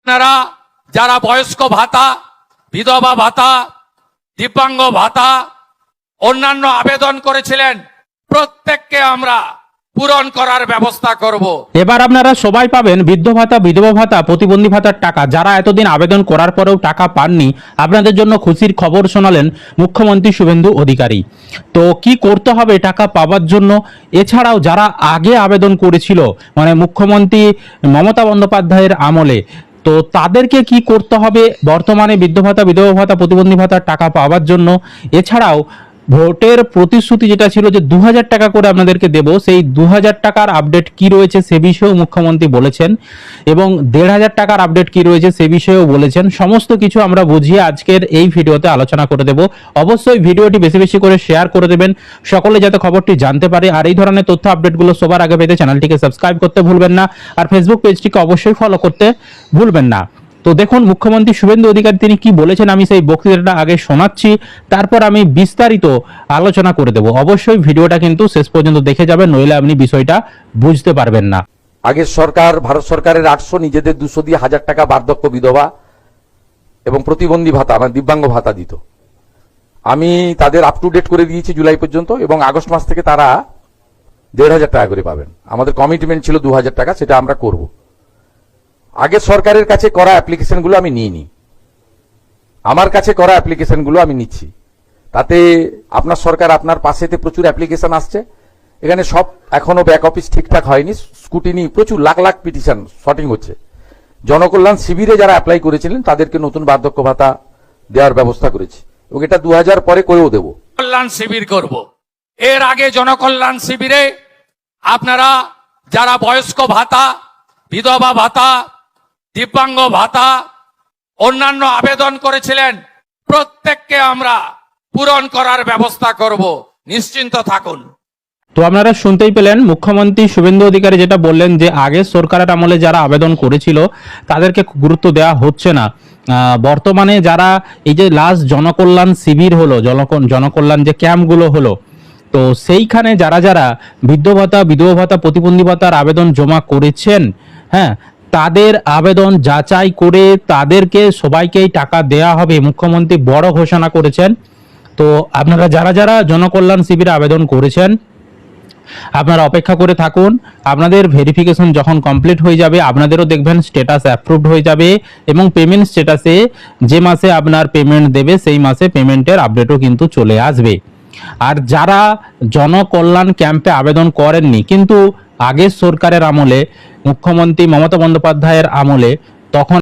আপনারা যারা বয়স্ক ভাতা, বিধবা ভাতা, দিব্যাঙ্গ ভাতা, অন্যান্য আবেদন করেছিলেন, প্রত্যেককে আমরা পূরণ করার ব্যবস্থা করব। এবার আপনারা সবাই পাবেন বৃদ্ধ ভাতা, বিধবা ভাতা, প্রতিবন্ধী ভাতার টাকা। যারা এতদিন আবেদন করার পরেও টাকা পাননি, আপনাদের জন্য খুশির খবর শোনালেন মুখ্যমন্ত্রী শুভেন্দু অধিকারী। তো কি করতে হবে টাকা পাওয়ার জন্য? এছাড়াও যারা আগে আবেদন করেছিল, মানে মুখ্যমন্ত্রী মমতা বন্দ্যোপাধ্যায়ের আমলে, তো তাদেরকে কি করতে হবে বর্তমানে বৃদ্ধ ভাতা, বিধবা ভাতা, প্রতিবন্ধী ভাতার টাকা পাওয়ার জন্য? এছাড়াও ভোটের প্রতিশ্রুতি যেটা ছিল যে 2000 টাকা করে আপনাদেরকে দেব, সেই 2000 টাকার আপডেট কি রয়েছে সে বিষয়েও মুখ্যমন্ত্রী বলেছেন, এবং 1500 টাকার আপডেট কি রয়েছে সে বিষয়েও বলেছেন। সমস্ত কিছু আমরা বুঝিয়ে আজকের এই ভিডিওতে আলোচনা করে দেব। অবশ্যই ভিডিওটি বেশি বেশি করে শেয়ার করে দেবেন, সকলে যাতে খবরটি জানতে পারে। আর এই ধরনের তথ্য আপডেটগুলো সবার আগে পেতে চ্যানেলটিকে সাবস্ক্রাইব করতে ভুলবেন না, আর ফেসবুক পেজটিকে অবশ্যই ফলো করতে ভুলবেন না। তো দেখুন মুখ্যমন্ত্রী শুভেন্দু অধিকারী তিনি কি বলেছেন, আমি সেই বক্তৃতাটা আগে শোনাচ্ছি, তারপর আমি বিস্তারিত আলোচনা করে দেব। অবশ্যই ভিডিওটা কিন্তু শেষ পর্যন্ত দেখে যাবেন, নইলে আপনি বিষয়টা বুঝতে পারবেন না। আগের সরকার, ভারত সরকারের 800, নিজেদের 200 দিয়ে 1000 টাকা বার্ধক্য বিধবা এবং প্রতিবন্ধী ভাতা, মানে দিব্যাঙ্গ ভাতা দিত। আমি তাদের আপ টু ডেট করে দিয়েছি জুলাই পর্যন্ত, এবং আগস্ট মাস থেকে তারা 1500 টাকা করে পাবেন। আমাদের কমিটমেন্ট ছিল 2000 টাকা, সেটা আমরা করব। আগের সরকারের কাছে করা অ্যাপ্লিকেশনগুলো আমি নিইনি, আমার কাছে করা অ্যাপ্লিকেশনগুলো আমি নিচ্ছি। তাতে আপনার সরকার, আপনার পাশেতে প্রচুর অ্যাপ্লিকেশন আসছে। এখানে সব এখনো ব্যাক অফিস ঠিকঠাক হয়নি, স্কুটিনি, প্রচুর লাখ লাখ পিটিশন শর্টিং হচ্ছে। জনকল্যাণ শিবিরে যারা অ্যাপ্লাই করেছিলেন তাদেরকে নতুন বার্ধক্য ভাতা দেওয়ার ব্যবস্থা করেছি, এবং এটা 2000 পরে করেও দেব। কল্যাণ শিবির করব। এর আগে জনকল্যাণ শিবিরে আপনারা যারা বয়স্ক ভাতা, বিধবা ভাতা, দিব্যাঙ্গ ভাতা, অন্যান্য আবেদন করেছিলেন, প্রত্যেককে আমরা পূরণ করার ব্যবস্থা করব, নিশ্চিন্ত থাকুন। তো আপনারা শুনতেই পেলেন মুখ্যমন্ত্রী শুভেন্দু অধিকারী যেটা বললেন, যে আগের সরকারের আমলে যারা আবেদন করেছিল তাদেরকে গুরুত্ব দেওয়া হচ্ছে না। বর্তমানে যারা এই যে লাস্ট জনকল্যাণ শিবির হলো, জনকল্যাণ যে ক্যাম্পগুলো হলো, তো সেইখানে যারা যারা বৃদ্ধ ভাতা, বিধবা ভাতা, প্রতিবন্ধী ভাতার আবেদন জমা করেছেন, হ্যাঁ, তাদের আবেদন যাচাই করে তাদেরকে সবাইকেই টাকা দেয়া হবে, মুখ্যমন্ত্রী বড় ঘোষণা করেছেন। তো আপনারা যারা যারা জনকল্যাণ শিবিরে আবেদন করেছেন, আপনারা অপেক্ষা করে থাকুন। আপনাদের ভেরিফিকেশন যখন কমপ্লিট হয়ে যাবে, আপনাদেরও দেখবেন স্ট্যাটাস অ্যাপ্রুভড হয়ে যাবে, এবং পেমেন্ট স্ট্যাটাসে যে মাসে আপনার পেমেন্ট দেবে সেই মাসে পেমেন্টের আপডেটও কিন্তু চলে আসবে। আর যারা জনকল্যাণ ক্যাম্পে আবেদন করেননি, কিন্তু আগের সরকারের আমলে, মুখ্যমন্ত্রী মমতা বন্দ্যোপাধ্যায়ের আমলে, তখন